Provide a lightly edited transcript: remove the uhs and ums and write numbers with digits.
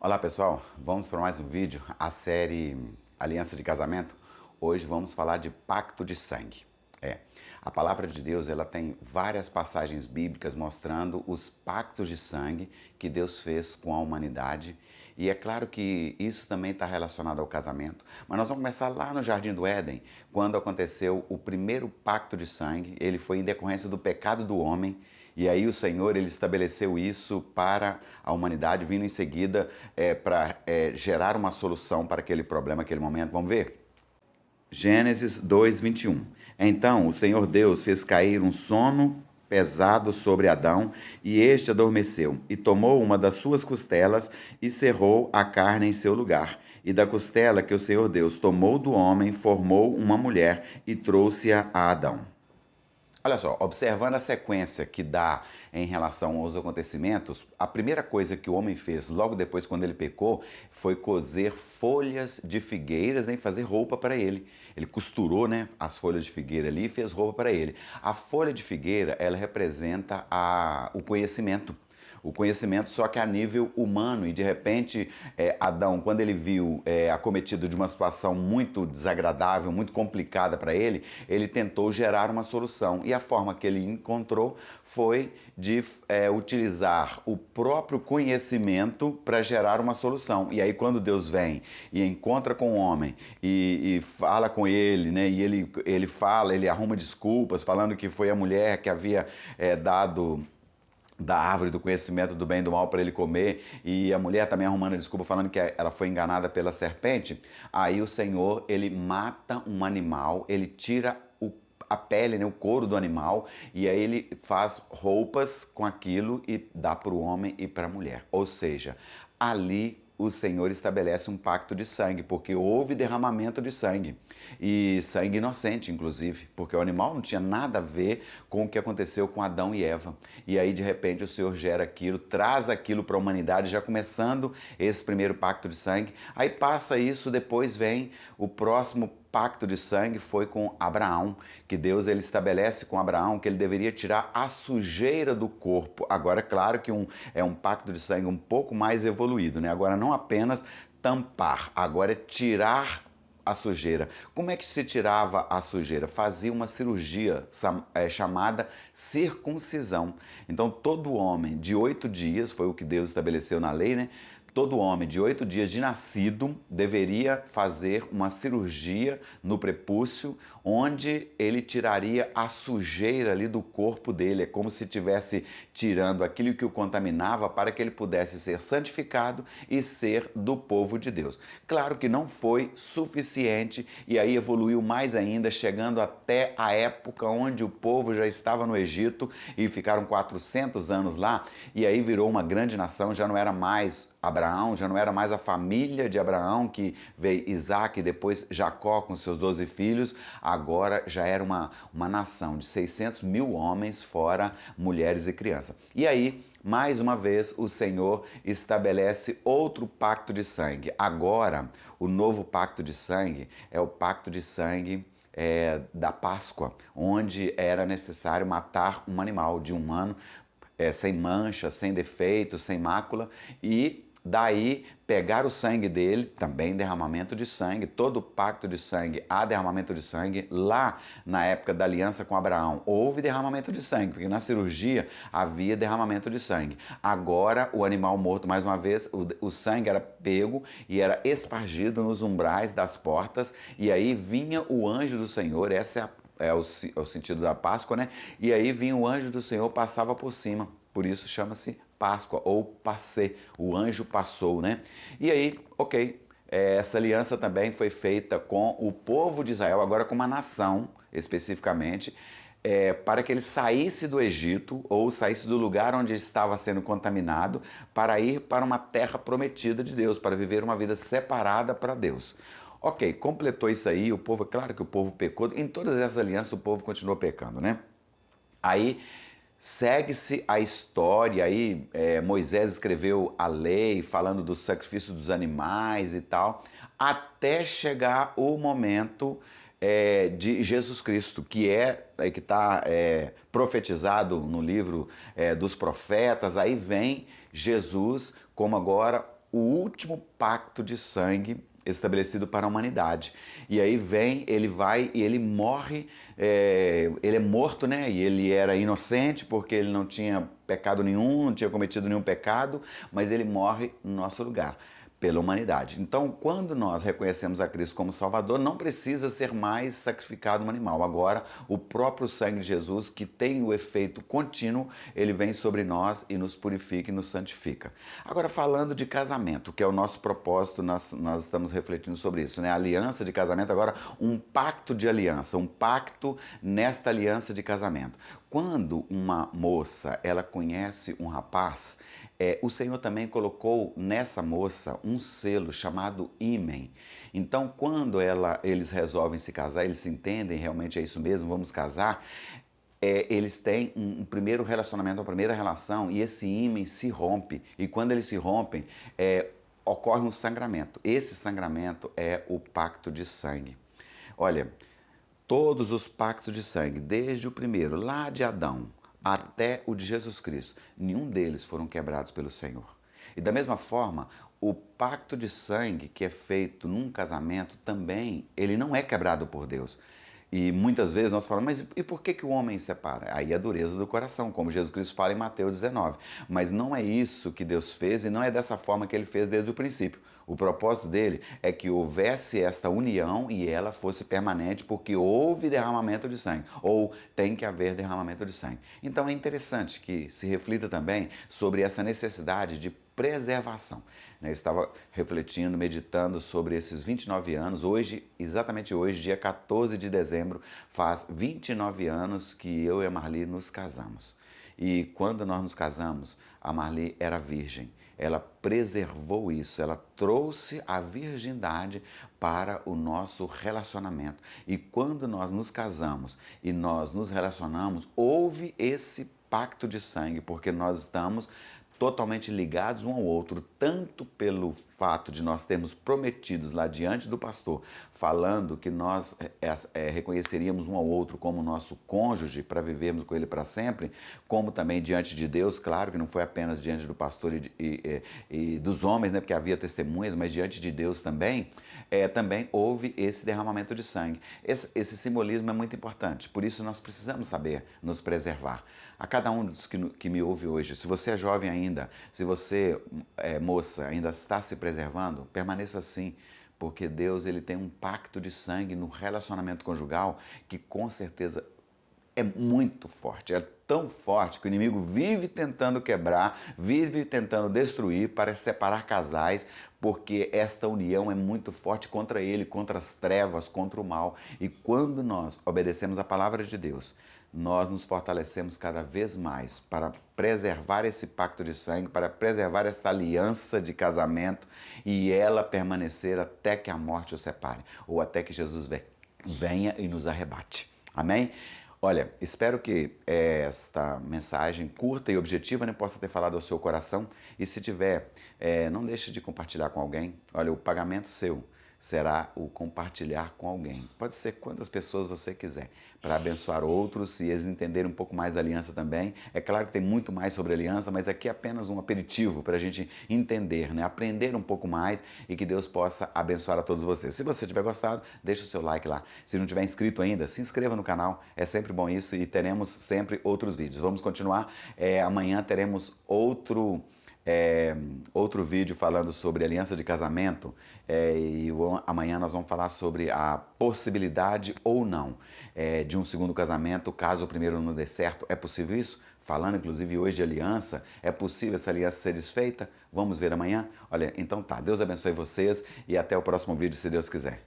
Olá pessoal, vamos para mais um vídeo, a série Aliança de Casamento. Hoje vamos falar de pacto de sangue. A palavra de Deus ela tem várias passagens bíblicas mostrando os pactos de sangue que Deus fez com a humanidade. E é claro que isso também está relacionado ao casamento. Mas nós vamos começar lá no Jardim do Éden, quando aconteceu o primeiro pacto de sangue. Ele foi em decorrência do pecado do homem. E aí o Senhor ele estabeleceu isso para a humanidade, vindo em seguida para gerar uma solução para aquele problema, aquele momento. Vamos ver? Gênesis 2:21. Então o Senhor Deus fez cair um sono pesado sobre Adão, e este adormeceu, e tomou uma das suas costelas e cerrou a carne em seu lugar. E da costela que o Senhor Deus tomou do homem, formou uma mulher e trouxe-a a Adão. Olha só, observando a sequência que dá em relação aos acontecimentos, a primeira coisa que o homem fez logo depois, quando ele pecou, foi cozer folhas de figueiras e fazer roupa para ele. Ele costurou, né, as folhas de figueira ali e fez roupa para ele. A folha de figueira, ela representa o conhecimento. O conhecimento só que a nível humano, e de repente Adão, quando ele viu acometido de uma situação muito desagradável, muito complicada para ele tentou gerar uma solução, e a forma que ele encontrou foi de utilizar o próprio conhecimento para gerar uma solução. E aí quando Deus vem e encontra com o homem e fala com ele, né, e ele fala, ele arruma desculpas, falando que foi a mulher que havia dado da árvore do conhecimento do bem e do mal para ele comer, e a mulher também arrumando desculpa, falando que ela foi enganada pela serpente. Aí o Senhor, ele mata um animal, ele tira a pele, né, o couro do animal, e aí ele faz roupas com aquilo e dá para o homem e para a mulher. Ou seja, ali o Senhor estabelece um pacto de sangue, porque houve derramamento de sangue, e sangue inocente, inclusive, porque o animal não tinha nada a ver com o que aconteceu com Adão e Eva. E aí, de repente, o Senhor gera aquilo, traz aquilo para a humanidade, já começando esse primeiro pacto de sangue. Aí passa isso, depois vem o próximo pacto de sangue, foi com Abraão, que Deus ele estabelece com Abraão que ele deveria tirar a sujeira do corpo. Agora, é claro que é um pacto de sangue um pouco mais evoluído, né? Agora não apenas tampar, agora é tirar a sujeira. Como é que se tirava a sujeira? Fazia uma cirurgia chamada circuncisão. Então, todo homem de 8 dias, foi o que Deus estabeleceu na lei, né? Todo homem de 8 dias de nascido deveria fazer uma cirurgia no prepúcio, onde ele tiraria a sujeira ali do corpo dele. É como se estivesse tirando aquilo que o contaminava para que ele pudesse ser santificado e ser do povo de Deus. Claro que não foi suficiente, e aí evoluiu mais ainda, chegando até a época onde o povo já estava no Egito e ficaram 400 anos lá, e aí virou uma grande nação. Já não era mais Abraão, já não era mais a família de Abraão, que veio Isaac e depois Jacó com seus 12 filhos, agora já era uma nação de 600 mil homens, fora mulheres e crianças. E aí, mais uma vez, o Senhor estabelece outro pacto de sangue. Agora, o novo pacto de sangue é o pacto de sangue da Páscoa, onde era necessário matar um animal de um ano, sem mancha, sem defeito, sem mácula, e daí pegar o sangue dele, também derramamento de sangue. Todo pacto de sangue há derramamento de sangue. Lá na época da aliança com Abraão houve derramamento de sangue, porque na cirurgia havia derramamento de sangue. Agora o animal morto, mais uma vez, o sangue era pego e era espargido nos umbrais das portas, e aí vinha o anjo do Senhor. Essa é o sentido da Páscoa, né? E aí vinha o anjo do Senhor, passava por cima. Por isso chama-se Páscoa ou Passé. O anjo passou, né? E aí, ok, essa aliança também foi feita com o povo de Israel, agora com uma nação especificamente, para que ele saísse do Egito ou saísse do lugar onde ele estava sendo contaminado, para ir para uma terra prometida de Deus, para viver uma vida separada para Deus. Ok, completou isso aí, o povo, é claro que o povo pecou, em todas essas alianças o povo continuou pecando, né? Aí segue-se a história, aí Moisés escreveu a lei falando do sacrifício dos animais e tal, até chegar o momento de Jesus Cristo, que está profetizado no livro dos profetas. Aí vem Jesus como agora o último pacto de sangue estabelecido para a humanidade. E aí vem, ele vai e ele morre, ele é morto, né? E ele era inocente porque ele não tinha pecado nenhum, não tinha cometido nenhum pecado, mas ele morre no nosso lugar, pela humanidade. Então, quando nós reconhecemos a Cristo como Salvador, não precisa ser mais sacrificado um animal. Agora, o próprio sangue de Jesus, que tem o efeito contínuo, ele vem sobre nós e nos purifica e nos santifica. Agora, falando de casamento, que é o nosso propósito, nós estamos refletindo sobre isso, né? A aliança de casamento, agora um pacto de aliança, um pacto nesta aliança de casamento. Quando uma moça, ela conhece um rapaz, o Senhor também colocou nessa moça um selo chamado ímen. Então, quando eles resolvem se casar, eles se entendem, realmente é isso mesmo, vamos casar, eles têm um primeiro relacionamento, uma primeira relação, e esse ímen se rompe. E quando eles se rompem, ocorre um sangramento. Esse sangramento é o pacto de sangue. Olha, todos os pactos de sangue, desde o primeiro, lá de Adão, até o de Jesus Cristo, nenhum deles foram quebrados pelo Senhor. E da mesma forma, o pacto de sangue que é feito num casamento também, ele não é quebrado por Deus. E muitas vezes nós falamos, mas e por que, que o homem separa? Aí é a dureza do coração, como Jesus Cristo fala em Mateus 19. Mas não é isso que Deus fez e não é dessa forma que ele fez desde o princípio. O propósito dele é que houvesse esta união e ela fosse permanente, porque houve derramamento de sangue, ou tem que haver derramamento de sangue. Então é interessante que se reflita também sobre essa necessidade de preservação. Eu estava refletindo, meditando sobre esses 29 anos. Hoje, exatamente hoje, dia 14 de dezembro, faz 29 anos que eu e a Marli nos casamos. E quando nós nos casamos, a Marli era virgem. Ela preservou isso, ela trouxe a virgindade para o nosso relacionamento. E quando nós nos casamos e nós nos relacionamos, houve esse pacto de sangue, porque nós estamos totalmente ligados um ao outro, tanto pelo fato de nós termos prometidos lá diante do pastor, falando que nós reconheceríamos um ao outro como nosso cônjuge para vivermos com ele para sempre, como também diante de Deus, claro que não foi apenas diante do pastor e dos homens, né, porque havia testemunhas, mas diante de Deus também, também houve esse derramamento de sangue. Esse simbolismo é muito importante, por isso nós precisamos saber nos preservar. A cada um dos que me ouve hoje, se você é jovem ainda, se você moça, ainda está se preservando, permaneça assim, porque Deus ele tem um pacto de sangue no relacionamento conjugal que com certeza é muito forte, é tão forte que o inimigo vive tentando quebrar, vive tentando destruir para separar casais, porque esta união é muito forte contra ele, contra as trevas, contra o mal. E quando nós obedecemos a palavra de Deus, nós nos fortalecemos cada vez mais para preservar esse pacto de sangue, para preservar esta aliança de casamento e ela permanecer até que a morte o separe, ou até que Jesus venha e nos arrebate. Amém? Olha, espero que esta mensagem curta e objetiva, né, possa ter falado ao seu coração. E se tiver, não deixe de compartilhar com alguém. Olha, o pagamento seu será o compartilhar com alguém. Pode ser quantas pessoas você quiser, para abençoar outros e eles entenderem um pouco mais da aliança também. É claro que tem muito mais sobre aliança, mas aqui é apenas um aperitivo para a gente entender, né? Aprender um pouco mais e que Deus possa abençoar a todos vocês. Se você tiver gostado, deixa o seu like lá. Se não tiver inscrito ainda, se inscreva no canal, é sempre bom isso e teremos sempre outros vídeos. Vamos continuar. Amanhã teremos outro vídeo falando sobre aliança de casamento amanhã nós vamos falar sobre a possibilidade ou não de um segundo casamento, caso o primeiro não dê certo. É possível isso? Falando inclusive hoje de aliança, é possível essa aliança ser desfeita? Vamos ver amanhã? Olha, então tá, Deus abençoe vocês e até o próximo vídeo, se Deus quiser.